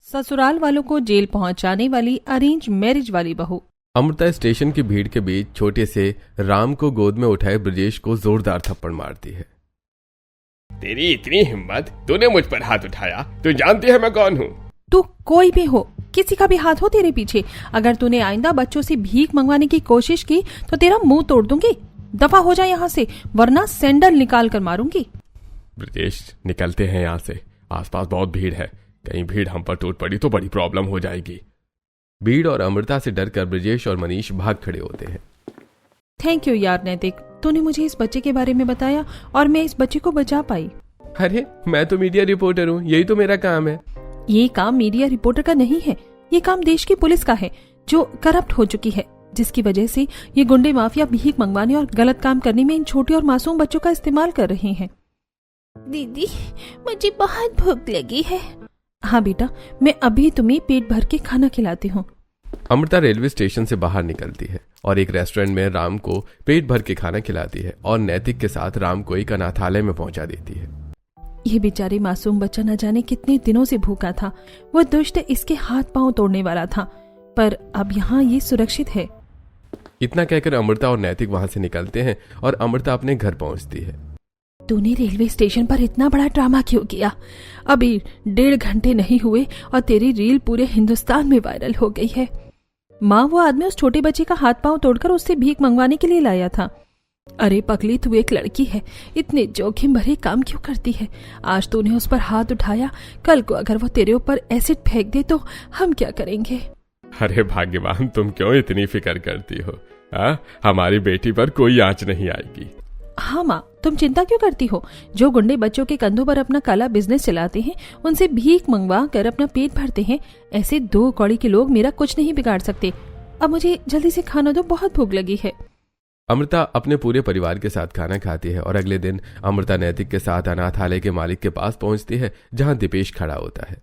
ससुराल वालों को जेल पहुंचाने वाली अरेंज मैरिज वाली बहू। अमृता स्टेशन की भीड़ के बीच छोटे से राम को गोद में उठाए ब्रजेश को जोरदार थप्पड़ मारती है। तेरी इतनी हिम्मत, तूने मुझ पर हाथ उठाया? तू जानती है मैं कौन हूँ? तू कोई भी हो, किसी का भी हाथ हो तेरे पीछे, अगर तूने आइंदा बच्चों से भीख मंगवाने की कोशिश की तो तेरा मुंह तोड़ दूंगी। दफा हो जा यहाँ से, वरना सैंडल निकाल कर मारूंगी। ब्रजेश, निकलते हैं यहाँ से, आसपास बहुत भीड़ है, कहीं भीड़ हम पर टूट पड़ी तो बड़ी प्रॉब्लम हो जाएगी। भीड़ और अमृता से डरकर ब्रजेश और मनीष भाग खड़े होते हैं। थैंक यू यार नैतिक, तूने मुझे इस बच्चे के बारे में बताया और मैं इस बच्चे को बचा पाई। अरे मैं तो मीडिया रिपोर्टर हूँ, यही तो मेरा काम है। ये काम मीडिया रिपोर्टर का नहीं है, ये काम देश की पुलिस का है जो करप्ट हो चुकी है, जिसकी वजह से ये गुंडे माफिया भीख मंगवाने और गलत काम करने में इन छोटे और मासूम बच्चों का इस्तेमाल कर रहे हैं। दीदी, मुझे बहुत भूख लगी है। हाँ बेटा, मैं अभी तुम्हें पेट भर के खाना खिलाती हूँ। अमृता रेलवे स्टेशन से बाहर निकलती है और एक रेस्टोरेंट में राम को पेट भर के खाना खिलाती है और नैतिक के साथ राम को एक अनाथालय में पहुंचा देती है। ये बेचारे मासूम बच्चा न जाने कितने दिनों से भूखा था, वो दुष्ट इसके हाथ पांव तोड़ने वाला था, पर अब यहाँ ये सुरक्षित है। इतना कहकर अमृता और नैतिक वहां से निकलते हैं और अमृता अपने घर पहुंचती है। तूने रेलवे स्टेशन पर इतना बड़ा ड्रामा क्यों किया? अभी 1.5 घंटे नहीं हुए और तेरी रील पूरे हिंदुस्तान में वायरल हो गई है। माँ, वो आदमी उस छोटे बच्चे का हाथ पांव तोड़कर उससे भीख मंगवाने के लिए लाया था। अरे पगली, तू एक लड़की है, इतने जोखिम भरे काम क्यों करती है? आज तूने उस पर हाथ उठाया, कल को अगर वो तेरे ऊपर एसिड फेंक दे तो हम क्या करेंगे? अरे भाग्यवान, तुम क्यों इतनी फिक्र करती हो? हमारी बेटी पर कोई आंच नहीं आएगी। हाँ माँ, तुम चिंता क्यों करती हो? जो गुंडे बच्चों के कंधों पर अपना काला बिजनेस चलाते हैं, उनसे भीख मंगवा कर अपना पेट भरते हैं, ऐसे 2 कौड़ी के लोग मेरा कुछ नहीं बिगाड़ सकते। अब मुझे जल्दी से खाना दो, बहुत भूख लगी है। अमृता अपने पूरे परिवार के साथ खाना खाती है और अगले दिन अमृता नैतिक के साथ अनाथालय के मालिक के पास पहुंचती है, जहां दीपेश खड़ा होता है।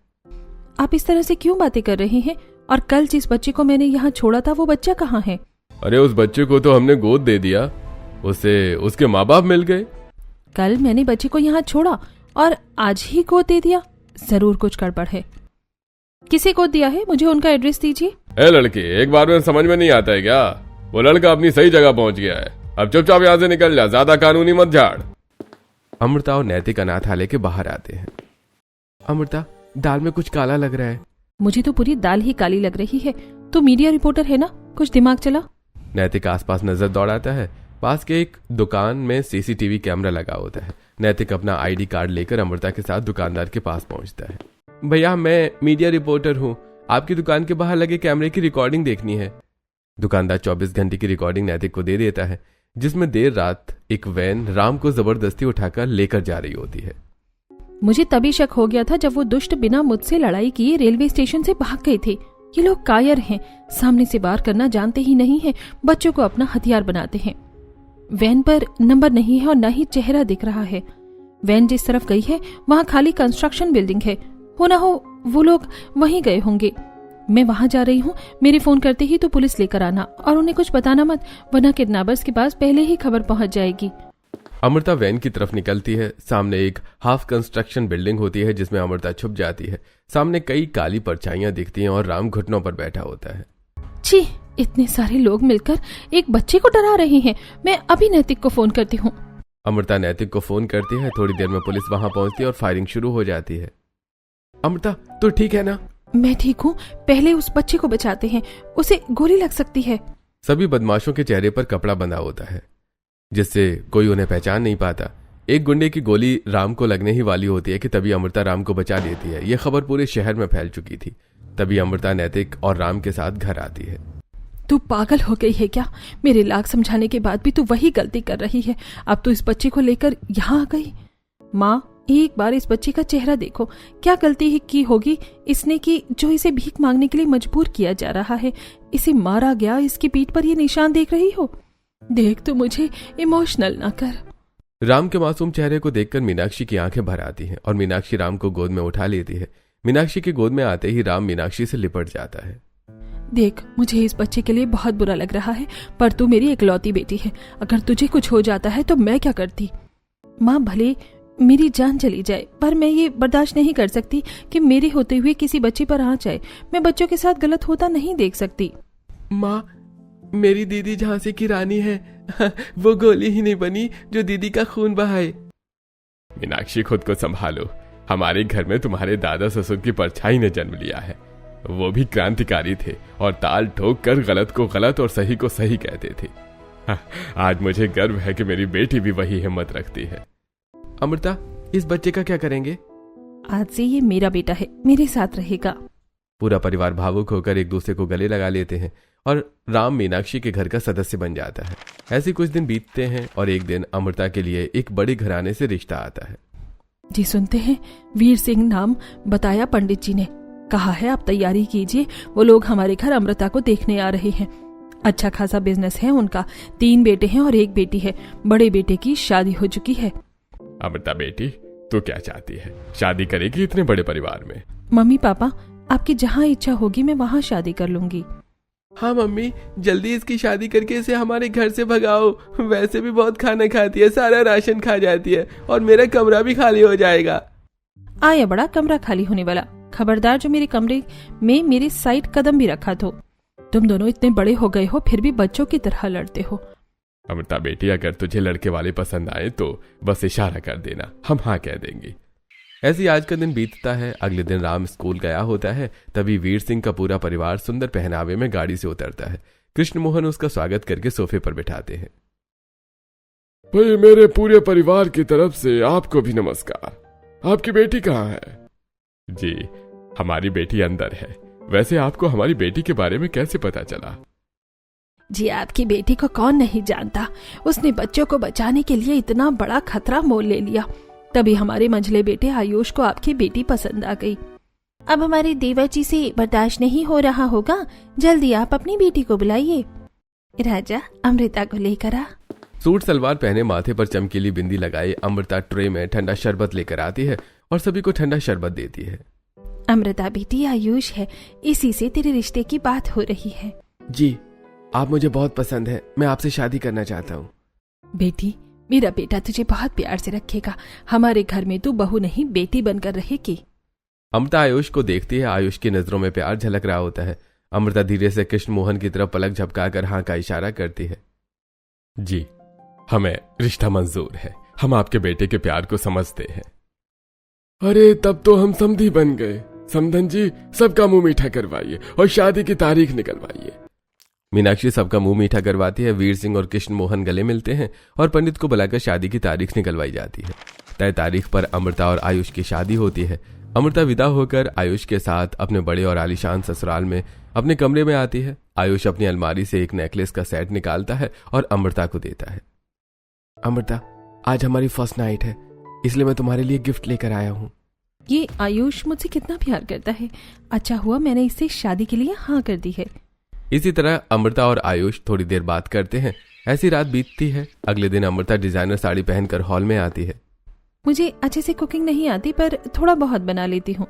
आप इस तरह से क्यों बातें कर रहे हैं? और कल जिस बच्चे को मैंने यहाँ छोड़ा था, वो बच्चा कहाँ है? अरे उस बच्चे को तो हमने गोद दे दिया, उसे उसके माँ बाप मिल गए। कल मैंने बच्चे को यहाँ छोड़ा और आज ही गोद दे दिया? जरूर कुछ गड़बड़ है। किसे गोद दिया है? मुझे उनका एड्रेस दीजिए। ए लड़की, एक बार में समझ में नहीं आता है क्या? वो लड़का अपनी सही जगह पहुंच गया है, अब चुपचाप यहाँ से निकल जा, ज्यादा कानूनी मत झाड़। अमृता और नैतिक अनाथालय के बाहर आते हैं। अमृता, दाल में कुछ काला लग रहा है। मुझे तो पूरी दाल ही काली लग रही है। तो मीडिया रिपोर्टर है ना, कुछ दिमाग चला। नैतिक आसपास नजर दौड़ाता है। पास के एक दुकान में सीसीटीवी कैमरा लगा होता है। नैतिक अपना आईडी कार्ड लेकर अमृता के साथ दुकानदार के पास पहुंचता है। भैया, मैं मीडिया रिपोर्टर हूँ, आपकी दुकान के बाहर लगे कैमरे की रिकॉर्डिंग देखनी है। दुकानदार 24 घंटे की रिकॉर्डिंग नैतिक को दे देता है, जिसमें देर रात एक वैन राम को जबरदस्ती उठाकर लेकर जा रही होती है। मुझे तभी शक हो गया था जब वो दुष्ट बिना मुझसे लड़ाई किए रेलवे स्टेशन से भाग गए थे। ये लोग कायर हैं, सामने से वार करना जानते ही नहीं है, बच्चों को अपना हथियार बनाते हैं। वैन पर नंबर नहीं है और न ही चेहरा दिख रहा है। वैन जिस तरफ गई है वहाँ खाली कंस्ट्रक्शन बिल्डिंग है, हो ना हो वो लोग वहीं गए होंगे। मैं वहां जा रही हूँ, मेरे फोन करते ही तो पुलिस लेकर आना और उन्हें कुछ बताना मत, वरना किडनैपर्स के पास पहले ही खबर पहुंच जाएगी। अमृता वैन की तरफ निकलती है। सामने एक हाफ कंस्ट्रक्शन बिल्डिंग होती है, जिसमें अमृता छुप जाती है। सामने कई काली परछाइयां दिखती हैं और राम घुटनों पर बैठा होता है। छी, इतने सारे लोग मिलकर एक बच्चे को डरा रहे हैं। मैं अभी नैतिक को फोन करती हूँ। अमृता नैतिक को फोन करती है। थोड़ी देर में पुलिस वहां पहुंचती है और फायरिंग शुरू हो जाती है। अमृता, तो ठीक है ना? मैं ठीक हूँ, पहले उस बच्चे को बचाते हैं, उसे गोली लग सकती है। सभी बदमाशों के चेहरे पर कपड़ा बंधा होता है, जिससे कोई उन्हें पहचान नहीं पाता। एक गुंडे की गोली राम को लगने ही वाली होती है कि तभी अमृता राम को बचा लेती है। यह खबर पूरे शहर में फैल चुकी थी। तभी अमृता नैतिक और राम के साथ घर आती है। तू पागल हो गई है क्या? मेरे लाख समझाने के बाद भी तू वही गलती कर रही है। अब तू इस बच्चे को लेकर यहाँ आ गई। माँ, एक बार इस बच्चे का चेहरा देखो, क्या गलती ही की होगी इसने कि जो इसे भीख मांगने के लिए मजबूर किया जा रहा है। इसे मारा गया, इसकी पीठ पर ये निशान देख रही हो। देख, तू मुझे इमोशनल ना कर। राम के मासूम चेहरे को देखकर मीनाक्षी की आंखें भर आती हैं और मीनाक्षी राम को गोद में उठा लेती है। मीनाक्षी की गोद में आते ही राम मीनाक्षी से लिपट जाता है। देख, मुझे इस बच्चे के लिए बहुत बुरा लग रहा है, पर तू मेरी इकलौती बेटी है। अगर तुझे कुछ हो जाता है तो मैं क्या करती? माँ, भले मेरी जान चली जाए, पर मैं ये बर्दाश्त नहीं कर सकती कि मेरे होते हुए किसी बच्चे पर आँच जाए। मैं बच्चों के साथ गलत होता नहीं देख सकती। माँ, मेरी दीदी झांसी की रानी है। वो गोली ही नहीं बनी जो दीदी का खून बहाए। मीनाक्षी, खुद को संभालो। हमारे घर में तुम्हारे दादा ससुर की परछाई ने जन्म लिया है। वो भी क्रांतिकारी थे और ताल ठोक कर गलत को गलत और सही को सही कहते थे। आज मुझे गर्व है कि मेरी बेटी भी वही हिम्मत रखती है। अमृता, इस बच्चे का क्या करेंगे? आज से ये मेरा बेटा है, मेरे साथ रहेगा। पूरा परिवार भावुक होकर एक दूसरे को गले लगा लेते हैं और राम मीनाक्षी के घर का सदस्य बन जाता है। ऐसे कुछ दिन बीतते हैं और एक दिन अमृता के लिए एक बड़े घराने से रिश्ता आता है। जी सुनते हैं, वीर सिंह नाम बताया पंडित जी ने। कहा है आप तैयारी कीजिए, वो लोग हमारे घर अमृता को देखने आ रहे हैं। अच्छा खासा बिजनेस है उनका, 3 बेटे हैं और 1 बेटी है। बड़े बेटे की शादी हो चुकी है। अमृता बेटी, तू क्या चाहती है? शादी करेगी इतने बड़े परिवार में? मम्मी पापा, आपकी जहाँ इच्छा होगी मैं वहाँ शादी कर लूंगी। हाँ मम्मी, जल्दी इसकी शादी करके इसे हमारे घर से भगाओ। वैसे भी बहुत खाना खाती है, सारा राशन खा जाती है और मेरा कमरा भी खाली हो जाएगा। आया बड़ा कमरा खाली होने वाला। खबरदार जो मेरे कमरे में मेरे साइड कदम भी रखा तो। तुम दोनों इतने बड़े हो गए हो फिर भी बच्चों की तरह लड़ते हो। अमृता बेटी, अगर तुझे लड़के वाले पसंद आए तो बस इशारा कर देना, हम हाँ कह देंगे। ऐसे ही आज का दिन बीतता है। अगले दिन राम स्कूल गया होता है, तभी वीर सिंह का पूरा परिवार सुंदर पहनावे में गाड़ी से उतरता है। कृष्ण मोहन उसका स्वागत करके सोफे पर बिठाते हैं। भाई, मेरे पूरे परिवार की तरफ से आपको भी नमस्कार। आपकी बेटी कहाँ है? जी, हमारी बेटी अंदर है। वैसे आपको हमारी बेटी के बारे में कैसे पता चला? जी, आपकी बेटी को कौन नहीं जानता। उसने बच्चों को बचाने के लिए इतना बड़ा खतरा मोल ले लिया। तभी हमारे मंझले बेटे आयुष को आपकी बेटी पसंद आ गई। अब हमारे देवर्षि से बर्दाश्त नहीं हो रहा होगा। जल्दी आप अपनी बेटी को बुलाइए। राजा, अमृता को लेकर आ। सूट सलवार पहने, माथे पर चमकीली बिंदी लगाए अमृता ट्रे में ठंडा शरबत लेकर आती है और सभी को ठंडा शरबत देती है। अमृता बेटी, आयुष है, इसी से तेरे रिश्ते की बात हो रही है। जी, आप मुझे बहुत पसंद है, मैं आपसे शादी करना चाहता हूँ। बेटी, मेरा बेटा तुझे बहुत प्यार से रखेगा। हमारे घर में तू बहू नहीं बेटी बनकर रहेगी। अमृता आयुष को देखती है। आयुष की नजरों में प्यार झलक रहा होता है। अमृता धीरे से कृष्ण मोहन की तरफ पलक झपकाकर हाँ का इशारा करती है। जी, हमें रिश्ता मंजूर है। हम आपके बेटे के प्यार को समझते हैं। अरे, तब तो हम समधी बन गए। समधन जी, सबका मुंह मीठा करवाइए और शादी की तारीख निकलवाइए। मीनाक्षी सबका मुंह मीठा करवाती है। वीर सिंह और कृष्ण मोहन गले मिलते हैं और पंडित को बुलाकर शादी की तारीख निकलवाई जाती है। तय तारीख पर अमृता और आयुष की शादी होती है। अमृता विदा होकर आयुष के साथ अपने बड़े और आलीशान ससुराल में अपने कमरे में आती है। आयुष अपनी अलमारी से एक नेकलेस का सेट निकालता है और अमृता को देता है। अमृता, आज हमारी फर्स्ट नाइट है, इसलिए मैं तुम्हारे लिए गिफ्ट लेकर आया हूँ। ये आयुष मुझसे कितना प्यार करता है। अच्छा हुआ मैंने इससे शादी के लिए हाँ कर दी है। इसी तरह अमृता और आयुष थोड़ी देर बात करते हैं। ऐसी रात बीतती है। अगले दिन अमृता डिजाइनर साड़ी पहनकर हॉल में आती है। मुझे अच्छे से कुकिंग नहीं आती, पर थोड़ा बहुत बना लेती हूँ।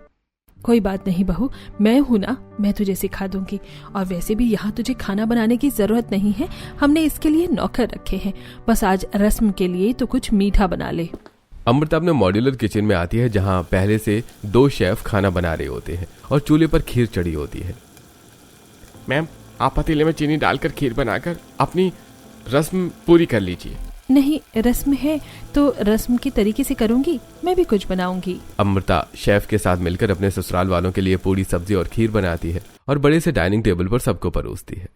कोई बात नहीं बहू, मैं हूं ना, मैं तुझे सिखा दूंगी। और वैसे भी यहाँ तुझे खाना बनाने की जरूरत नहीं है, हमने इसके लिए नौकर रखे हैं। बस आज रस्म के लिए तो कुछ मीठा बना ले। अमृता अपने मॉड्यूलर किचन में आती है, जहाँ पहले से 2 शेफ खाना बना रहे होते हैं और चूल्हे पर खीर चढ़ी होती है। मैम, आप पतीले में चीनी डालकर खीर बनाकर अपनी रस्म पूरी कर लीजिए। नहीं, रस्म है तो रस्म की तरीके से करूंगी, मैं भी कुछ बनाऊंगी। अमृता शेफ के साथ मिलकर अपने ससुराल वालों के लिए पूरी, सब्जी और खीर बनाती है और बड़े से डाइनिंग टेबल पर सबको परोसती है।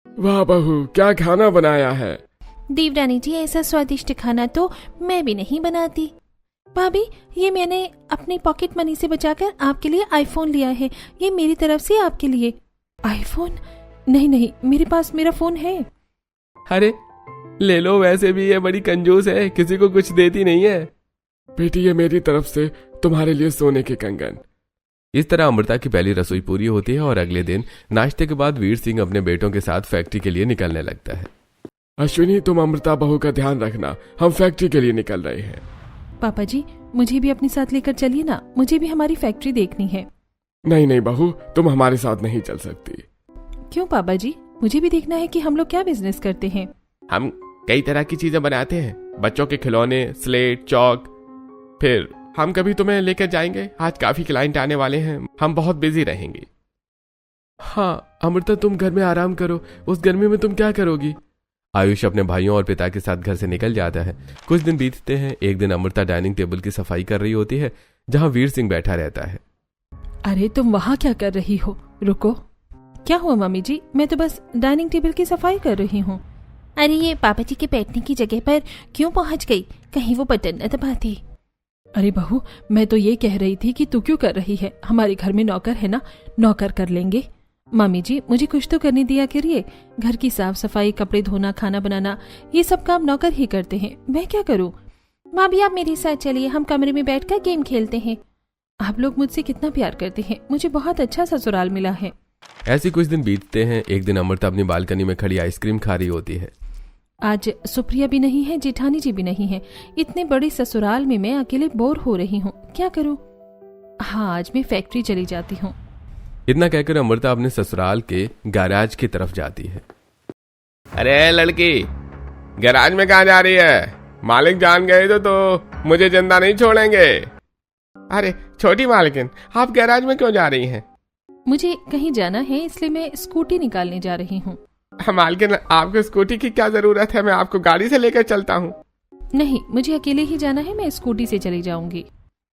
वाह बहू, क्या खाना बनाया है। देवरानी जी, ऐसा स्वादिष्ट खाना तो मैं भी नहीं बनाती। भाभी, ये मैंने अपनी पॉकेट मनी से बचाकर आपके लिए आईफोन लिया है। ये मेरी तरफ से आपके लिए। आईफोन? नहीं नहीं, मेरे पास मेरा फोन है। अरे ले लो, वैसे भी ये बड़ी कंजूस है, किसी को कुछ देती नहीं है। बेटी, ये मेरी तरफ से तुम्हारे लिए सोने के कंगन। इस तरह अमृता की पहली रसोई पूरी होती है और अगले दिन नाश्ते के बाद वीर सिंह अपने बेटों के साथ फैक्ट्री के लिए निकलने लगता है। अश्विनी, तुम अमृता बहू का ध्यान रखना, हम फैक्ट्री के लिए निकल रहे हैं। पापा जी, मुझे भी अपने साथ लेकर चलिए ना, मुझे भी हमारी फैक्ट्री देखनी है। नहीं नहीं बहू, तुम हमारे साथ नहीं चल सकती। क्यों पापा जी? मुझे भी देखना है कि हम लोग क्या बिजनेस करते हैं। हम कई तरह की चीजें बनाते हैं, बच्चों के खिलौने, स्लेट, चौक। फिर हम कभी तुम्हें लेकर जाएंगे, आज काफी क्लाइंट आने वाले हैं, हम बहुत बिजी रहेंगे। हाँ अमृता, तुम घर में आराम करो, उस गर्मी में तुम क्या करोगी। आयुष अपने भाइयों और पिता के साथ घर से निकल जाता है। कुछ दिन बीतते हैं। एक दिन अमृता डाइनिंग टेबल की सफाई कर रही होती है जहां वीर सिंह बैठा रहता है। अरे तुम वहां क्या कर रही हो, रुको। क्या हुआ मम्मी जी, मैं तो बस डाइनिंग टेबल की सफाई कर रही हूँ। अरे ये पापा जी के बैठने की जगह पर क्यों पहुंच गई, कहीं वो बटन न दबाती। अरे बहू, मैं तो ये कह रही थी कि तू क्यों कर रही है, हमारे घर में नौकर है ना, नौकर कर लेंगे। मम्मी जी मुझे कुछ तो करने दिया करिए, घर की साफ सफाई, कपड़े धोना, खाना बनाना, ये सब काम नौकर ही करते हैं, मैं क्या करूँ। भाभी आप मेरे साथ चलिए, हम कमरे में बैठकर गेम खेलते हैं। आप लोग मुझसे कितना प्यार करते हैं, मुझे बहुत अच्छा ससुराल मिला है। ऐसे कुछ दिन बीतते हैं। एक दिन अमृता अपनी बालकनी में खड़ी आइसक्रीम खा रही होती है। आज सुप्रिया भी नहीं है, जेठानी जी भी नहीं है, इतने बड़े ससुराल में मैं अकेले बोर हो रही हूँ, क्या करूँ। हाँ आज मैं फैक्ट्री चली जाती हूँ। इतना कहकर अमृता अपने ससुराल के गैराज की तरफ जाती है। अरे लड़की, गैराज में कहाँ जा रही है, मालिक जान गए तो मुझे जिंदा नहीं छोड़ेंगे। अरे छोटी मालकिन, आप गैराज में क्यों जा रही हैं? मुझे कहीं जाना है, इसलिए मैं स्कूटी निकालने जा रही हूँ। मालकिन आपको स्कूटी की क्या जरूरत है, मैं आपको गाड़ी से लेकर चलता हूँ। नहीं, मुझे अकेले ही जाना है, मैं स्कूटी से चली जाऊंगी।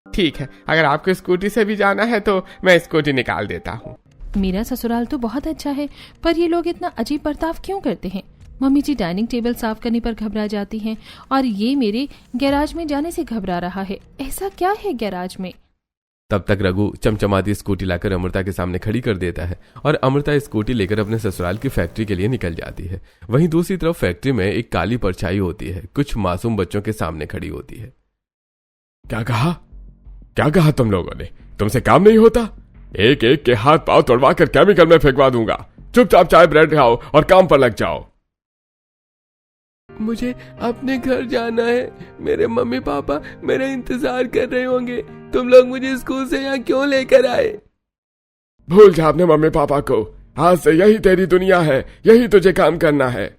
ठीक है, अगर आपको स्कूटी से भी जाना है तो मैं स्कूटी निकाल देता हूँ। मेरा ससुराल तो बहुत अच्छा है, पर ये लोग इतना अजीब बर्ताव क्यों करते हैं। मम्मी जी डाइनिंग टेबल साफ करने पर घबरा जाती हैं और ये मेरे गैराज में जाने से घबरा रहा है। ऐसा क्या है गैराज में। तब तक रघु चमचमाती स्कूटी लाकर अमृता के सामने खड़ी कर देता है और अमृता स्कूटी लेकर अपने ससुराल की फैक्ट्री के लिए निकल जाती है। वहीं दूसरी तरफ फैक्ट्री में एक काली परछाई होती है, कुछ मासूम बच्चों के सामने खड़ी होती है। क्या कहा तुम लोगों ने, तुमसे काम नहीं होता? एक एक के हाथ पांव तोड़वा कर केमिकल में फेंकवा दूंगा। चुपचाप चाय ब्रेड खाओ और काम पर लग जाओ। मुझे अपने घर जाना है, मेरे मम्मी पापा मेरा इंतजार कर रहे होंगे, तुम लोग मुझे स्कूल से यहाँ क्यों लेकर आए। भूल जा अपने मम्मी पापा को, आज से यही तेरी दुनिया है, यही तुझे काम करना है।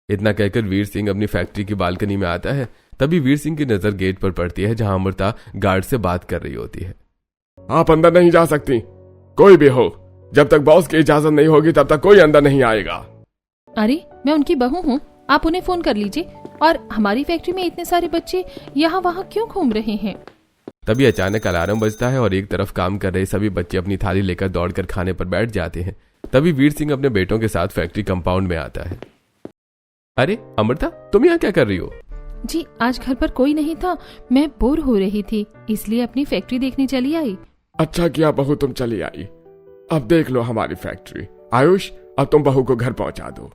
इतना कहकर वीर सिंह अपनी फैक्ट्री की बालकनी में आता है। तभी वीर सिंह की नजर गेट पर पड़ती है जहां अमृता गार्ड से बात कर रही होती है। आप अंदर नहीं जा सकती, कोई भी हो, जब तक बॉस की इजाजत नहीं होगी तब तक कोई अंदर नहीं आएगा। अरे मैं उनकी बहू हूँ, आप उन्हें फोन कर लीजिए। और हमारी फैक्ट्री में इतने सारे बच्चे यहाँ वहाँ क्यों घूम रहे हैं। तभी अचानक अलार्म बजता है और एक तरफ काम कर रहे सभी बच्चे अपनी थाली लेकर दौड़कर खाने पर बैठ जाते हैं। तभी वीर सिंह अपने बेटों के साथ फैक्ट्री कंपाउंड में आता है। अरे अमृता, तुम यहाँ क्या कर रही हो। जी आज घर पर कोई नहीं था, मैं बोर हो रही थी, इसलिए अपनी फैक्ट्री देखने चली आई। अच्छा किया बहू तुम चली आई, अब देख लो हमारी फैक्ट्री। आयुष, अब तुम बहू को घर पहुंचा दो।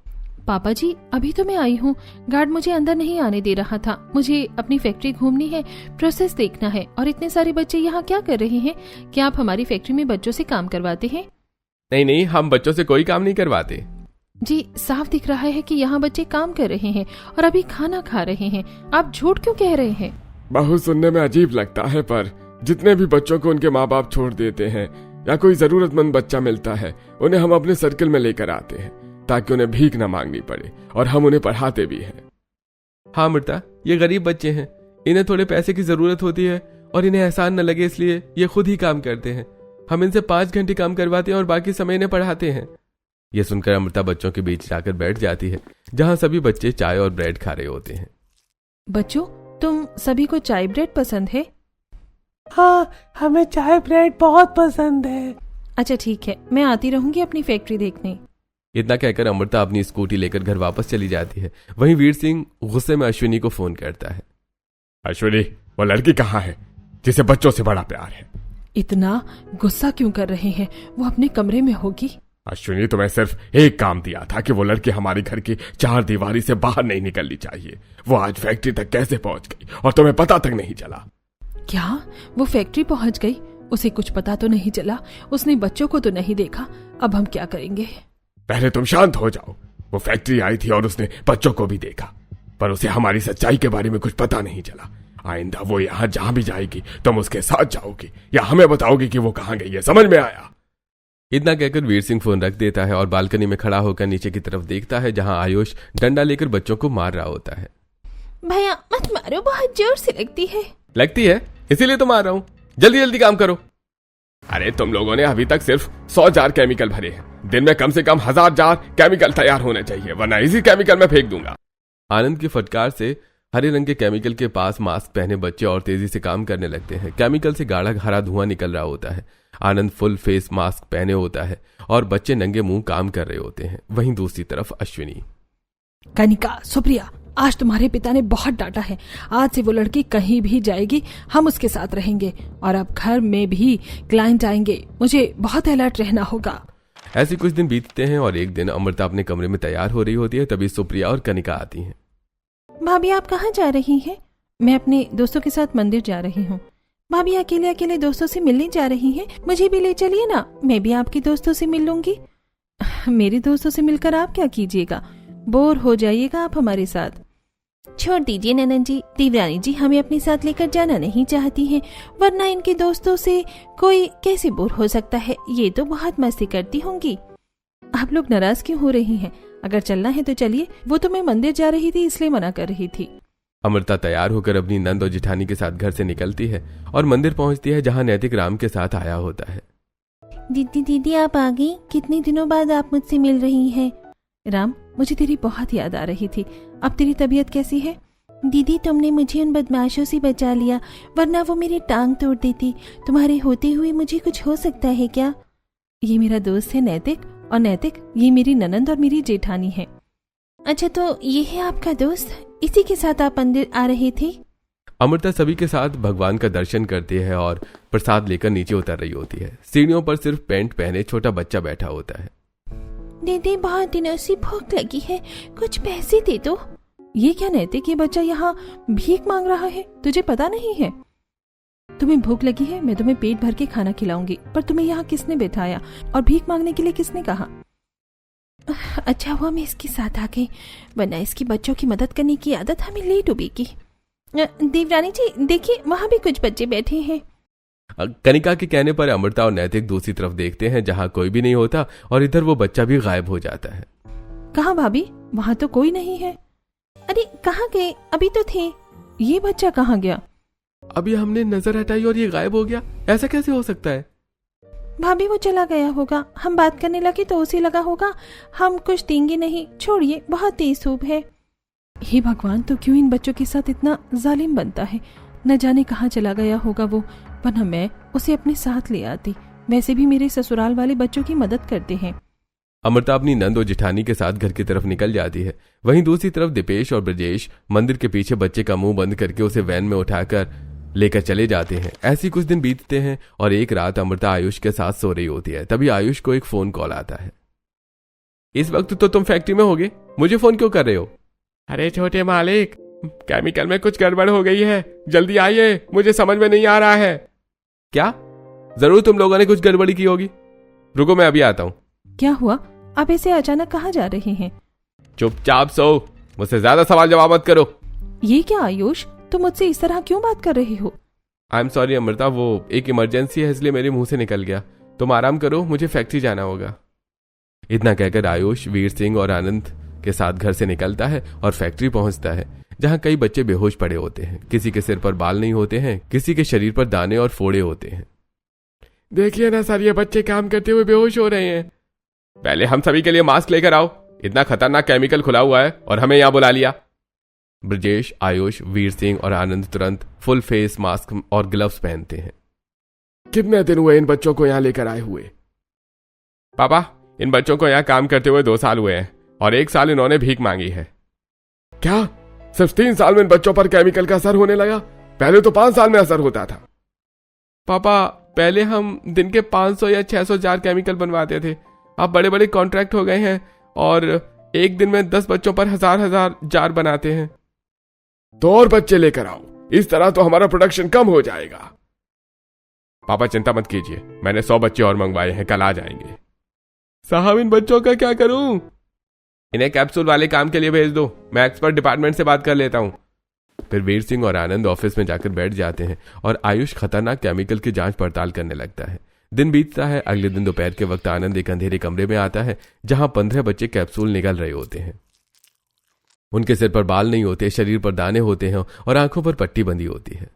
पापा जी अभी तो मैं आई हूँ, गार्ड मुझे अंदर नहीं आने दे रहा था। मुझे अपनी फैक्ट्री घूमनी है, प्रोसेस देखना है। और इतने सारे बच्चे यहाँ क्या कर रहे हैं। क्या आप हमारी फैक्ट्री में बच्चों से काम करवाते हैं। नहीं, हम बच्चों से कोई काम नहीं करवाते। जी साफ दिख रहा है कि यहाँ बच्चे काम कर रहे हैं और अभी खाना खा रहे हैं, आप झूठ क्यों कह रहे हैं। बहू सुनने में अजीब लगता है, पर जितने भी बच्चों को उनके माँ बाप छोड़ देते हैं या कोई जरूरतमंद बच्चा मिलता है, उन्हें हम अपने सर्किल में लेकर आते हैं ताकि उन्हें भीख न मांगनी पड़े, और हम उन्हें पढ़ाते भी हैं। हाँ अमृता, ये गरीब बच्चे हैं, इन्हें थोड़े पैसे की जरूरत होती है और इन्हें एहसान न लगे इसलिए ये खुद ही काम करते हैं। हम इनसे 5 घंटे काम करवाते हैं और बाकी समय इन्हें पढ़ाते हैं। ये सुनकर अमृता बच्चों के बीच जाकर बैठ जाती है जहां सभी बच्चे चाय और ब्रेड खा रहे होते हैं। बच्चों, तुम सभी को चाय ब्रेड पसंद है। हाँ, हमें चाय ब्रेड बहुत पसंद है। अच्छा ठीक है, मैं आती रहूंगी अपनी फैक्ट्री देखने। इतना कहकर अमृता अपनी स्कूटी लेकर घर वापस चली जाती है। वहीं वीर सिंह गुस्से में अश्विनी को फोन करता है। अश्विनी, वो लड़की कहाँ है जिसे बच्चों से बड़ा प्यार है। इतना गुस्सा क्यों कर रहे हैं, वो अपने कमरे में होगी। अश्विनी, तुम्हें सिर्फ एक काम दिया था कि वो लड़की हमारी घर की 4 दीवारी से बाहर नहीं निकलनी चाहिए। वो आज फैक्ट्री तक कैसे पहुंच गई और तुम्हें पता तक नहीं चला। क्या वो फैक्ट्री पहुंच गई, उसे कुछ पता तो नहीं चला, उसने बच्चों को तो नहीं देखा। अब हम क्या करेंगे। पहले तुम शांत हो जाओ। वो फैक्ट्री आई थी और उसने बच्चों को भी देखा, पर उसे हमारी सच्चाई के बारे में कुछ पता नहीं चला। आइंदा वो यहाँ जहां भी जाएगी तुम उसके साथ जाओगी या हमें बताओगी कि वो कहाँ गई है, समझ में आया। इतना कहकर वीर सिंह फोन रख देता है और बालकनी में खड़ा होकर नीचे की तरफ देखता है जहां आयुष डंडा लेकर बच्चों को मार रहा होता है। भैया मत मारो, बहुत जोर से लगती है। लगती है? इसीलिए तो मार रहा हूं। जल्दी जल्दी काम करो। अरे तुम लोगों ने अभी तक सिर्फ 100 जार केमिकल भरे हैं। दिन में कम से कम 1000 जार केमिकल तैयार होने चाहिए, वरना इसी केमिकल में फेंक दूंगा। आनंद की फटकार से हरे रंग के केमिकल के पास मास्क पहने बच्चे और तेजी से काम करने लगते हैं। केमिकल से गाढ़ा हरा धुआं निकल रहा होता है। आनंद फुल फेस मास्क पहने होता है और बच्चे नंगे मुंह काम कर रहे होते हैं। वहीं दूसरी तरफ अश्विनी। कनिका, सुप्रिया, आज तुम्हारे पिता ने बहुत डांटा है। आज से वो लड़की कहीं भी जाएगी, हम उसके साथ रहेंगे और अब घर में भी क्लाइंट आएंगे। मुझे बहुत अलर्ट रहना होगा। ऐसे कुछ दिन बीतते हैं और एक दिन अमृता अपने कमरे में तैयार हो रही होती है। तभी सुप्रिया और कनिका आती हैं। भाभी आप कहाँ जा रही हैं? मैं अपने दोस्तों के साथ मंदिर जा रही हूँ। भाभी अकेले अकेले दोस्तों से मिलने जा रही हैं? मुझे भी ले चलिए ना, मैं भी आपके दोस्तों से मिल लूंगी। मेरे दोस्तों से मिलकर आप क्या कीजिएगा? बोर हो जाइएगा आप हमारे साथ। छोड़ दीजिए ननन जी, देवरानी जी हमें अपने साथ लेकर जाना नहीं चाहती हैं, वरना इनके दोस्तों से कोई कैसे बोर हो सकता है? ये तो बहुत मस्ती करती होंगी। आप लोग नाराज क्यों हो रही हैं? अगर चलना है तो चलिए। वो तो मैं मंदिर जा रही थी इसलिए मना कर रही थी। अमृता तैयार होकर अपनी नंद और जिठानी के साथ घर से निकलती है और मंदिर पहुंचती है, जहां नैतिक राम के साथ आया होता है। दीदी आप आ गई? कितने दिनों बाद आप मुझसे मिल रही हैं। राम, मुझे तेरी बहुत याद आ रही थी। अब तेरी तबीयत कैसी है? दीदी तुमने मुझे उन बदमाशों से बचा लिया, वरना वो मेरी टांग तोड़ देती। तुम्हारे होते हुए मुझे कुछ हो सकता है क्या? ये मेरा दोस्त है नैतिक, और नैतिक ये मेरी ननंद और मेरी जेठानी है। अच्छा, तो ये है आपका दोस्त, इसी के साथ आप मंदिर आ रहे थे? अमृता सभी के साथ भगवान का दर्शन करती है और प्रसाद लेकर नीचे उतर रही होती है। सीढ़ियों पर सिर्फ पैंट पहने छोटा बच्चा बैठा होता है। दीदी बहुत दिनों से भूख लगी है, कुछ पैसे दे दो। ये क्या नैतिक, ये बच्चा यहाँ भीख मांग रहा है? तुझे पता नहीं है? तुम्हें भूख लगी है, मैं तुम्हें पेट भर के खाना खिलाऊंगी, पर तुम्हें यहाँ किसने बैठाया और भीख मांगने के लिए किसने कहा? अच्छा हुआ मैं इसके साथ आ गई, वरना इसकी बच्चों की मदद करने की आदत हमें ले डूबेगी। देवरानी जी देखिए, वहाँ भी कुछ बच्चे बैठे हैं। कनिका के कहने पर अमृता और नैतिक दूसरी तरफ देखते हैं, जहाँ कोई भी नहीं होता और इधर वो बच्चा भी गायब हो जाता है। कहाँ भाभी? वहाँ तो कोई नहीं है। अरे कहाँ गए? अभी तो थे। ये बच्चा कहाँ गया? अभी हमने नजर हटाई और ये गायब हो गया, ऐसा कैसे हो सकता है? भाभी वो चला गया होगा, हम बात करने लगे तो उसे लगा होगा हम कुछ देंगे नहीं। छोड़िए, बहुत तेज धूप है। हे भगवान, तो क्यों इन बच्चों के साथ इतना जालिम बनता है? न जाने कहाँ चला गया होगा वो, वरना मैं उसे अपने साथ ले आती। वैसे भी मेरे ससुराल वाले बच्चों की मदद करते हैं। अमृता अपनी नंद और जिठानी के साथ घर की तरफ निकल जाती है। वहीं दूसरी तरफ दीपेश और ब्रजेश मंदिर के पीछे बच्चे का मुंह बंद करके उसे वैन में उठाकर लेकर चले जाते हैं। ऐसी कुछ दिन बीतते हैं और एक रात अमृता आयुष के साथ सो रही होती है। तभी आयुष को एक फोन कॉल आता है। इस वक्त तो तुम फैक्ट्री में होगे, मुझे फोन क्यों कर रहे हो? अरे छोटे मालिक, केमिकल में कुछ गड़बड़ हो गई है, जल्दी आइए, मुझे समझ में नहीं आ रहा है। क्या? जरूर तुम लोगों ने कुछ गड़बड़ी की होगी, रुको मैं अभी आता हूँ। क्या हुआ? आप ऐसे अचानक कहाँ जा रहे हैं? चुपचाप सो, मुझसे ज्यादा सवाल जवाब मत करो। ये क्या आयुष, तुम मुझसे इस तरह क्यों बात कर रहे हो? आई एम सॉरी अमृता, वो एक इमरजेंसी है इसलिए मेरे मुंह से निकल गया। तुम आराम करो, मुझे फैक्ट्री जाना होगा। इतना कहकर आयुष वीर सिंह और आनंद के साथ घर से निकलता है और फैक्ट्री पहुंचता है, जहां कई बच्चे बेहोश पड़े होते हैं। किसी के सिर पर बाल नहीं होते हैं, किसी के शरीर पर दाने और फोड़े होते हैं। देखिए ना सर, ये बच्चे काम करते हुए बेहोश हो रहे हैं। पहले हम सभी के लिए मास्क लेकर आओ, इतना खतरनाक केमिकल खुला हुआ है और हमें यहां बुला लिया। ब्रजेश, आयुष, वीर सिंह और आनंद तुरंत फुल फेस मास्क और ग्लव्स पहनते हैं। कितने दिन हुए इन बच्चों को यहाँ लेकर आए हुए? पापा, इन बच्चों को यहाँ काम करते हुए 2 साल हुए हैं और 1 साल इन्होंने भीख मांगी है। क्या सिर्फ 3 साल में इन बच्चों पर केमिकल का असर होने लगा? पहले तो 5 साल में असर होता था। पापा, पहले हम दिन के 500 या 600 जार केमिकल बनवाते थे, अब बड़े बड़े कॉन्ट्रैक्ट हो गए हैं और एक दिन में 10 बच्चों पर हजार जार बनाते हैं। तो और बच्चे लेकर आओ, इस तरह तो हमारा प्रोडक्शन कम हो जाएगा। पापा चिंता मत कीजिए, मैंने 100 बच्चे और मंगवाए हैं, कल आ जाएंगे। साहब, इन बच्चों का क्या करूं? इन्हें कैप्सूल वाले काम के लिए भेज दो, मैं एक्सपर्ट डिपार्टमेंट से बात कर लेता हूं। फिर वीर सिंह और आनंद ऑफिस में जाकर बैठ जाते हैं और आयुष खतरनाक केमिकल की जांच पड़ताल करने लगता है। दिन बीतता है। अगले दिन दोपहर के वक्त आनंद एक अंधेरे कमरे में आता है, जहां 15 बच्चे कैप्सूल निगल रहे होते हैं। उनके सिर पर बाल नहीं होते, शरीर पर दाने होते हैं और आंखों पर पट्टी बंधी होती है।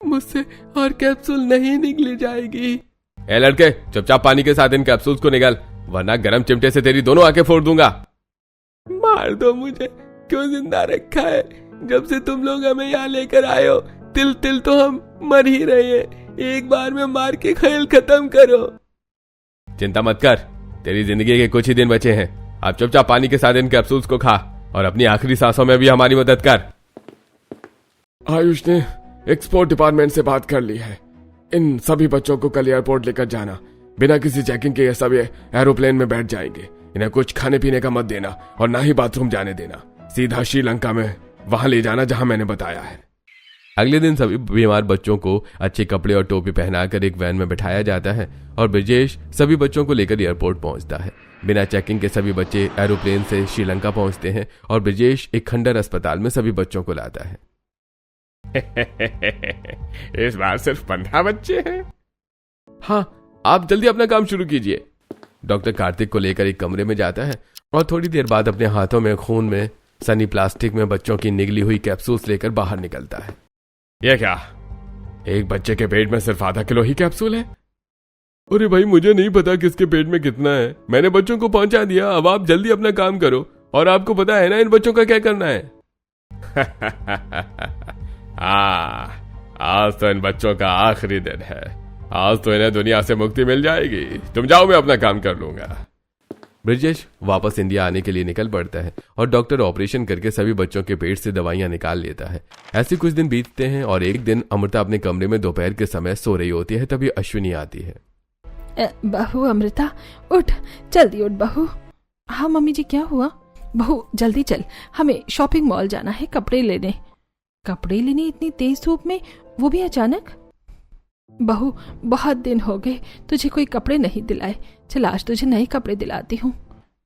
मुझसे और कैप्सूल नहीं निकली जाएगी। ए लड़के, चुपचाप पानी के साथ इन कैप्सूल्स को निकाल, वरना गरम चिमटे से तेरी दोनों आंखें फोड़ दूंगा। मार दो मुझे, क्यों जिंदा रखा है? जब से तुम लोग हमें यहाँ लेकर आए हो, तिल तिल तो हम मर ही रहे हैं। एक बार में मार के खेल खत्म करो। चिंता मत कर, तेरी जिंदगी के कुछ ही दिन बचे हैं। अब चुपचाप पानी के साथ इन कैप्सूल्स को खा और अपनी आखिरी सांसों में भी हमारी मदद कर। आयुष ने एक्सपोर्ट डिपार्टमेंट से बात कर ली है। इन सभी बच्चों को कल एयरपोर्ट लेकर जाना। बिना किसी चेकिंग के ये सब एरोप्लेन में बैठ जाएंगे। इन्हें कुछ खाने पीने का मत देना और ना ही बाथरूम जाने देना। सीधा श्रीलंका में वहां ले जाना जहां मैंने बताया है। अगले दिन सभी बीमार बच्चों को अच्छे कपड़े और टोपी पहनाकर एक वैन में बिठाया जाता है और ब्रजेश सभी बच्चों को लेकर एयरपोर्ट पहुंचता है। बिना चेकिंग के सभी बच्चे एरोप्लेन से श्रीलंका पहुंचते हैं और ब्रजेश एक खंडर अस्पताल में सभी बच्चों को लाता है। इस बार सिर्फ 15 बच्चे हैं। हाँ, आप जल्दी अपना काम शुरू कीजिए। डॉक्टर कार्तिक को लेकर एक कमरे में जाता है और थोड़ी देर बाद अपने हाथों में खून में सनी प्लास्टिक में बच्चों की निगली हुई कैप्सूल्स लेकर बाहर निकलता है। यह क्या? एक बच्चे के पेट में सिर्फ आधा किलो ही कैप्सूल है? अरे भाई, मुझे नहीं पता किसके पेट में कितना है। मैंने बच्चों को पहुंचा दिया। अब आप जल्दी अपना काम करो। और आपको पता है ना इन बच्चों का क्या करना है। आज तो इन बच्चों का आखिरी दिन है। आज तो इन्हें दुनिया से मुक्ति मिल जाएगी। तुम जाओ, मैं अपना काम कर लूंगा। ब्रजेश वापस इंडिया आने के लिए निकल पड़ता है और डॉक्टर ऑपरेशन करके सभी बच्चों के पेट से दवाइयां निकाल लेता है। ऐसे कुछ दिन बीतते हैं और एक दिन अमृता अपने कमरे में दोपहर के समय सो रही होती है। तभी अश्विनी आती है। बहू अमृता, उठ, जल्दी उठ बहू। हाँ मम्मी जी, क्या हुआ? बहू जल्दी चल, हमें शॉपिंग मॉल जाना है कपड़े लेने। कपड़े लेने इतनी तेज धूप में, वो भी अचानक? बहू बहुत दिन हो गए तुझे कोई कपड़े नहीं दिलाए। चल आज तुझे नए कपड़े दिलाती हूँ।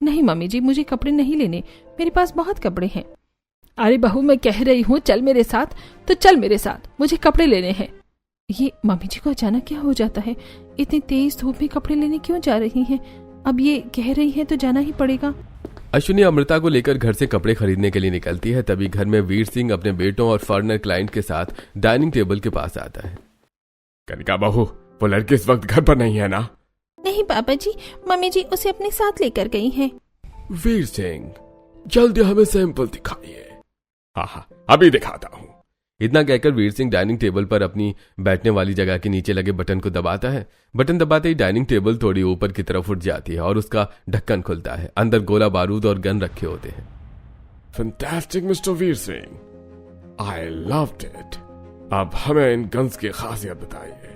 नहीं मम्मी जी, मुझे कपड़े नहीं लेने, मेरे पास बहुत कपड़े हैं। अरे बहू, मैं कह रही हूँ चल मेरे साथ, तो चल मेरे साथ, मुझे कपड़े लेने हैं। ये मम्मी जी को अचानक क्या हो जाता है? इतनी तेज धूप में कपड़े लेने क्यों जा रही हैं? अब ये कह रही हैं तो जाना ही पड़ेगा। अश्विनी अमृता को लेकर घर से कपड़े खरीदने के लिए निकलती है। तभी घर में वीर सिंह अपने बेटों और फॉरेनर क्लाइंट के साथ डाइनिंग टेबल के पास आता है। कनिका बहू, वो लड़की इस वक्त घर पर नहीं है ना? नहीं पापा जी, मम्मी जी उसे अपने साथ लेकर गई हैं। वीर सिंह, जल्दी हमें सैंपल दिखाइए। हाँ, अभी दिखाता हूँ। इतना कहकर वीर सिंह डाइनिंग टेबल पर अपनी बैठने वाली जगह के नीचे लगे बटन को दबाता है। बटन दबाते ही डाइनिंग टेबल थोड़ी ऊपर की तरफ उठ जाती है और उसका ढक्कन खुलता है। अंदर गोला बारूद और गन रखे होते हैं। Fantastic mister Veer Singh, I loved it. अब हमें इन गन्स की खासियत बताइए।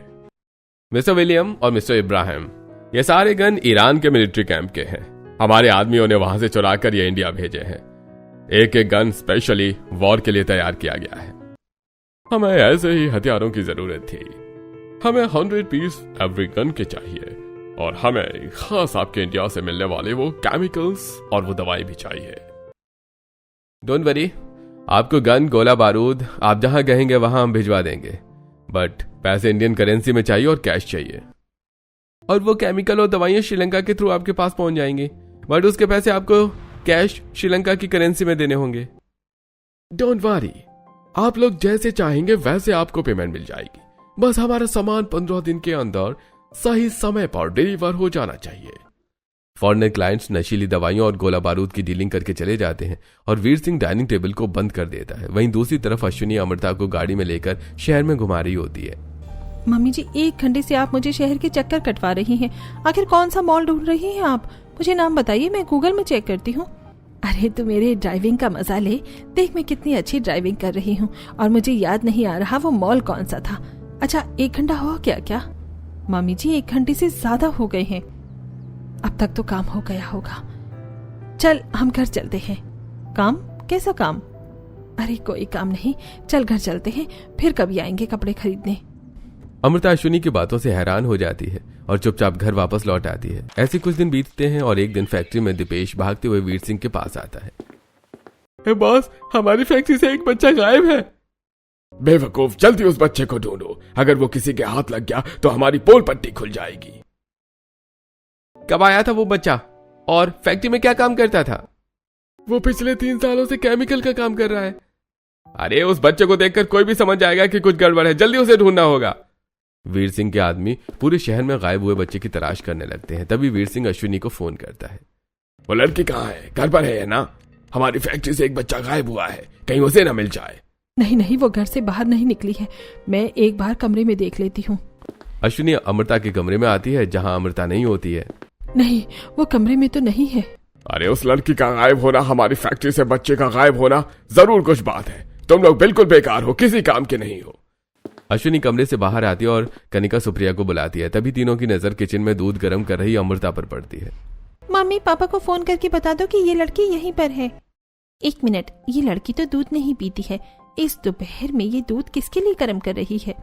मिस्टर विलियम और मिस्टर इब्राहिम, ये सारे गन ईरान के मिलिट्री कैंप के हैं। हमारे आदमियों ने वहां से चुरा कर ये इंडिया भेजे हैं। एक एक गन स्पेशली वॉर के लिए तैयार किया गया है। हमें ऐसे ही हथियारों की जरूरत थी। हमें 100 पीस एवरी गन के चाहिए और हमें खास आपके इंडिया से मिलने वाले वो केमिकल्स और वो दवाई भी चाहिए। डोंट वरी, आपको गन गोला बारूद आप जहां कहेंगे वहां हम भिजवा देंगे, बट पैसे इंडियन करेंसी में चाहिए और कैश चाहिए। और वो केमिकल और दवाइयां श्रीलंका के थ्रू आपके पास पहुंच जाएंगी, बट उसके पैसे आपको कैश श्रीलंका की करेंसी में देने होंगे। डोंट वरी, आप लोग जैसे चाहेंगे वैसे आपको पेमेंट मिल जाएगी। बस हमारा सामान 15 दिन के अंदर सही समय पर डिलीवर हो जाना चाहिए। फॉरेनर क्लाइंट्स नशीली दवाइयों और गोला बारूद की डीलिंग करके चले जाते हैं और वीर सिंह डाइनिंग टेबल को बंद कर देता है। वहीं दूसरी तरफ अश्विनी अमृता को गाड़ी में लेकर शहर में घुमा रही होती है। मम्मी जी, 1 घंटे से आप मुझे शहर के चक्कर कटवा रही हैं। आखिर कौन सा मॉल ढूंढ रही हैं आप? मुझे नाम बताइए, मैं गूगल में चेक करती हूँ। अरे तू मेरे ड्राइविंग का मजा ले, देख मैं कितनी अच्छी ड्राइविंग कर रही हूँ और मुझे याद नहीं आ रहा वो मॉल कौन सा था। अच्छा 1 घंटा हुआ क्या? मम्मी जी 1 घंटे से ज्यादा हो गए हैं। अब तक तो काम हो गया होगा। चल हम घर चलते हैं। काम? कैसा काम? अरे कोई काम नहीं, चल घर चलते हैं, फिर कभी आएंगे कपड़े खरीदने। अमृता अश्विनी की बातों से हैरान हो जाती है और चुपचाप घर वापस लौट आती है। ऐसे कुछ दिन बीतते हैं और एक दिन फैक्ट्री में दीपेश भागते हुए वीर सिंह के पास आता है। बॉस, हमारी फैक्ट्री से एक बच्चा गायब है। बेवकूफ, जल्दी उस बच्चे को ढूंढो। अगर वो किसी के हाथ लग गया तो हमारी पोल पट्टी खुल जाएगी। कब आया था वो बच्चा और फैक्ट्री में क्या काम करता था? वो पिछले 3 सालों से केमिकल का काम कर रहा है। अरे उस बच्चे को देखकर कोई भी समझ जाएगा कि कुछ गड़बड़ है, जल्दी उसे ढूंढना होगा। वीर सिंह के आदमी पूरे शहर में गायब हुए बच्चे की तलाश करने लगते हैं। तभी वीर सिंह अश्विनी को फोन करता है। वो लड़की कहाँ है? घर पर है ना? हमारी फैक्ट्री से एक बच्चा गायब हुआ है, कहीं उसे ना मिल जाए। नहीं नहीं, वो घर से बाहर नहीं निकली है, मैं एक बार कमरे में देख लेती हूँ। अश्विनी अमृता के कमरे में आती है जहाँ अमृता नहीं होती है। नहीं, वो कमरे में तो नहीं है। अरे उस लड़की का गायब होना, हमारी फैक्ट्री से बच्चे का गायब होना, जरूर कुछ बात है। तुम लोग बिल्कुल बेकार हो, किसी काम के नहीं हो। अश्विनी कमरे से बाहर आती है और कनिका सुप्रिया को बुलाती है। तभी तीनों की नजर किचन में दूध गर्म कर रही अमृता पर पड़ती है। मम्मी पापा को फोन करके बता दो कि ये लड़की यहीं पर है। 1 मिनट, ये लड़की तो दूध नहीं पीती है, इस दोपहर में ये दूध किसके लिए गर्म कर रही है?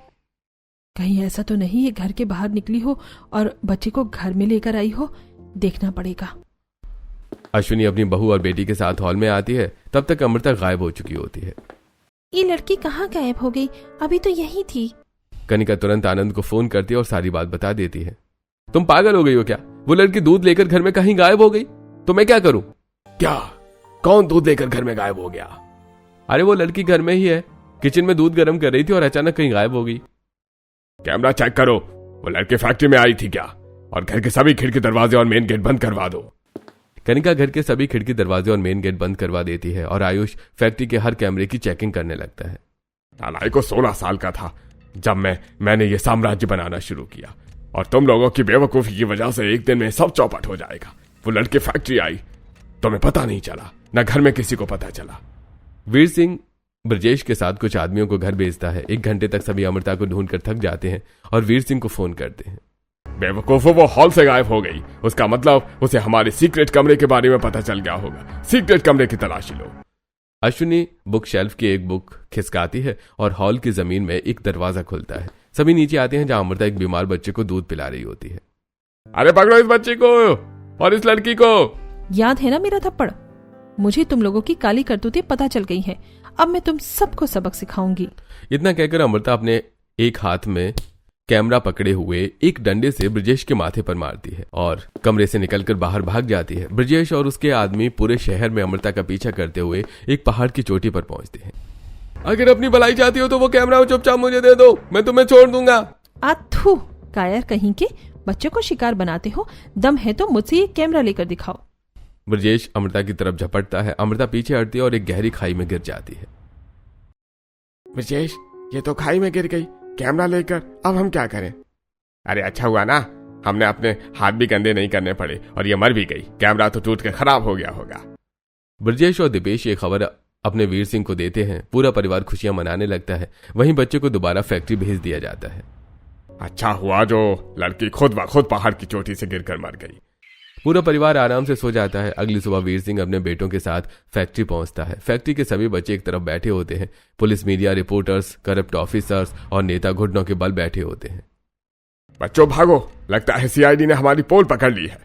कहीं ऐसा तो नहीं ये घर के बाहर निकली हो और बच्चे को घर में लेकर आई हो, देखना पड़ेगा। अश्विनी अपनी बहू और बेटी के साथ हॉल में आती है। तब तक अमृता गायब हो चुकी होती है। ये लड़की कहाँ गायब हो गई? अभी तो यही थी। कनिका तुरंत आनंद को फोन करती है और सारी बात बता देती है। तुम पागल हो गई हो क्या? वो लड़की दूध लेकर घर में कहीं गायब हो गई तो मैं क्या करूं? क्या? कौन दूध लेकर घर में गायब हो गया? अरे वो लड़की घर में ही है, किचन में दूध गर्म कर रही थी और अचानक कहीं गायब हो गई। कैमरा चेक करो, वो लड़की फैक्ट्री में आई थी क्या? और घर के सभी खिड़की दरवाजे और मेन गेट बंद करवा दो। कनिका घर के सभी खिड़की दरवाजे और मेन गेट बंद करवा देती है और आयुष फैक्ट्री के हर कैमरे की चेकिंग करने लगता है। नालायक को 16 साल का था जब मैंने ये साम्राज्य बनाना शुरू किया, और तुम लोगों की बेवकूफी की वजह से एक दिन में सब चौपट हो जाएगा। वो लड़की फैक्ट्री आई, तुम्हें पता नहीं चला, न घर में किसी को पता चला। वीर सिंह ब्रजेश के साथ कुछ आदमियों को घर भेजता है। 1 घंटे तक सभी अमृता को ढूंढकर थक जाते हैं और वीर सिंह को फोन करते हैं। बेवकूफो, वो हॉल से गायब हो गई, उसका मतलब उसे हमारे सीक्रेट कमरे के बारे में पता चल गया होगा। सीक्रेट कमरे की तलाशी लो। अश्विनी बुक शेल्फ की एक बुक खिसकाती है और हॉल की जमीन में एक दरवाजा खुलता है। सभी नीचे आते हैं जहां अमृता एक बीमार बच्चे को दूध पिला रही होती है। अरे पकड़ो इस बच्चे को और इस लड़की को। याद है ना मेरा थप्पड़? मुझे तुम लोगों की काली करतूतें पता चल गई हैं। अब मैं तुम सबको सबक सिखाऊंगी। इतना कहकर अमृता अपने एक हाथ में कैमरा पकड़े हुए एक डंडे से ब्रजेश के माथे पर मारती है और कमरे से निकलकर बाहर भाग जाती है। ब्रजेश और उसके आदमी पूरे शहर में अमृता का पीछा करते हुए एक पहाड़ की चोटी पर पहुंचते हैं। अगर अपनी भलाई चाहती हो तो वो कैमरा चुपचाप मुझे दे दो, मैं तुम्हें छोड़ दूंगा। आथू, कायर कहीं के, बच्चों को शिकार बनाते हो। दम है तो मुझसे ये कैमरा लेकर दिखाओ। ब्रजेश अमृता की तरफ झपटता है। अमृता पीछे हटती है और एक गहरी खाई में गिर जाती है। ब्रजेश, ये तो खाई में गिर गई कैमरा लेकर, अब हम क्या करें? अरे अच्छा हुआ ना, हमने अपने हाथ भी गंदे नहीं करने पड़े और ये मर भी गई। कैमरा तो टूट कर खराब हो गया होगा। ब्रजेश और दीपेश ये खबर अपने वीर सिंह को देते हैं। पूरा परिवार खुशियां मनाने लगता है। वहीं बच्चे को दोबारा फैक्ट्री भेज दिया जाता है। अच्छा हुआ जो लड़की खुद ब खुद पहाड़ की चोटी से गिरकर मर गई। पूरा परिवार आराम से सो जाता है। अगली सुबह वीर सिंह अपने बेटों के साथ फैक्ट्री पहुंचता है। फैक्ट्री के सभी बच्चे एक तरफ बैठे होते हैं। Police, media reporters, corrupt officers और नेता घुटनों के बल बैठे होते हैं। बच्चों भागो, लगता है सीआईडी ने हमारी पोल पकड़ ली है।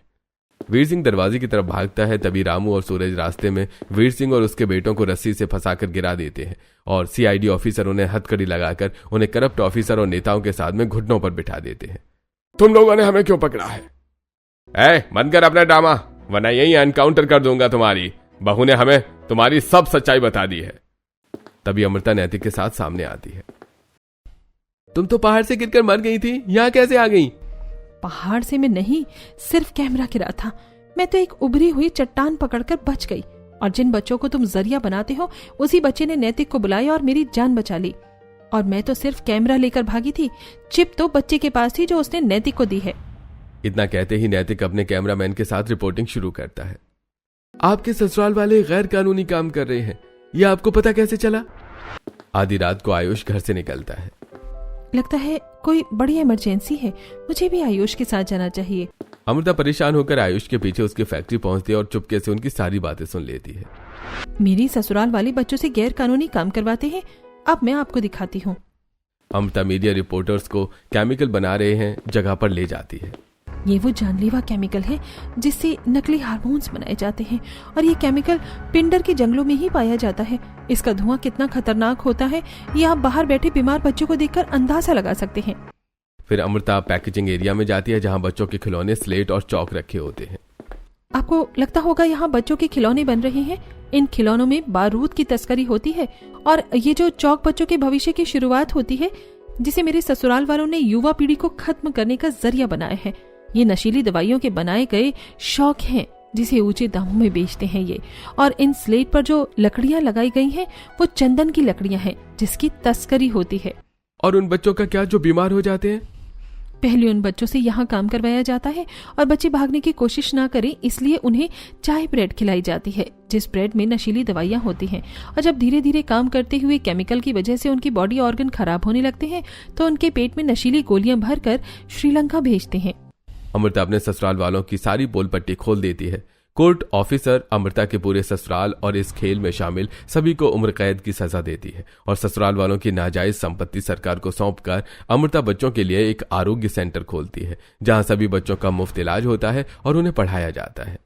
वीर सिंह दरवाजे की तरफ भागता है। तभी रामू और सूरज रास्ते में वीर सिंह और उसके बेटों को रस्सी से फंसाकर गिरा देते हैं और सीआईडी ऑफिसर उन्हें हथकड़ी लगाकर उन्हें करप्ट ऑफिसर और नेताओं के साथ में घुटनों पर बिठा देते हैं। तुम लोगों ने हमें क्यों पकड़ा है? बंद कर अपना ड्रामा, वरना यही एनकाउंटर कर दूंगा तुम्हारी। बहू ने हमें तुम्हारी सब सच्चाई बता दी है। तभी अमृता नैतिक के साथ सामने आती है। तुम तो पहाड़ से गिरकर मर गई थी, यहां कैसे आ गई? पहाड़ से मैं नहीं, सिर्फ कैमरा गिरा था। मैं तो एक उभरी हुई चट्टान पकड़कर बच गई और जिन बच्चों को तुम जरिया बनाते हो उसी बच्चे ने नैतिक को बुलाया और मेरी जान बचा ली। और मैं तो सिर्फ कैमरा लेकर भागी थी। चिप तो बच्चे के पास थी जो उसने नैतिक को दी है। इतना कहते ही नैतिक अपने कैमरामैन के साथ रिपोर्टिंग शुरू करता है। आपके ससुराल वाले गैर कानूनी काम कर रहे हैं, यह आपको पता कैसे चला? आधी रात को आयुष घर से निकलता है। लगता है कोई बड़ी इमरजेंसी है, मुझे भी आयुष के साथ जाना चाहिए। अमृता परेशान होकर आयुष के पीछे उसकी फैक्ट्री पहुंचती है और चुपके से उनकी सारी बातें सुन लेती है। मेरी ससुराल वाले बच्चों से गैर कानूनी काम करवाते हैं, अब मैं आपको दिखाती हूँ। अमृता मीडिया रिपोर्टर्स को केमिकल बना रहे हैं जगह पर ले जाती है। ये वो जानलेवा केमिकल है जिससे नकली हार्मोन्स बनाए जाते हैं और ये केमिकल पिंडर के जंगलों में ही पाया जाता है। इसका धुआं कितना खतरनाक होता है ये आप बाहर बैठे बीमार बच्चों को देखकर अंदाजा लगा सकते हैं। फिर अमृता पैकेजिंग एरिया में जाती है जहां बच्चों के खिलौने, स्लेट और चौक रखे होते हैं। आपको लगता होगा यहाँ बच्चों के खिलौने बन रहे हैं। इन खिलौनों में बारूद की तस्करी होती है और ये जो चौक बच्चों के भविष्य की शुरुआत होती है, जिसे मेरे ससुराल वालों ने युवा पीढ़ी को खत्म करने का जरिया बनाया है। ये नशीली दवाइयों के बनाए गए शौक हैं जिसे ऊंचे दामों में बेचते हैं ये। और इन स्लेट पर जो लकड़ियां लगाई गई हैं वो चंदन की लकड़ियां हैं जिसकी तस्करी होती है। और उन बच्चों का क्या जो बीमार हो जाते हैं? पहले उन बच्चों से यहाँ काम करवाया जाता है और बच्चे भागने की कोशिश ना करें इसलिए उन्हें चाय ब्रेड खिलाई जाती है, जिस ब्रेड में नशीली दवाइयाँ होती हैं। और जब धीरे धीरे काम करते हुए केमिकल की वजह से उनकी बॉडी ऑर्गन खराब होने लगते हैं तो उनके पेट में नशीली गोलियां भरकर श्रीलंका भेजते हैं। अमृता अपने ससुराल वालों की सारी पोल पट्टी खोल देती है। कोर्ट ऑफिसर अमृता के पूरे ससुराल और इस खेल में शामिल सभी को उम्र कैद की सजा देती है और ससुराल वालों की नाजायज संपत्ति सरकार को सौंपकर अमृता बच्चों के लिए एक आरोग्य सेंटर खोलती है जहां सभी बच्चों का मुफ्त इलाज होता है और उन्हें पढ़ाया जाता है।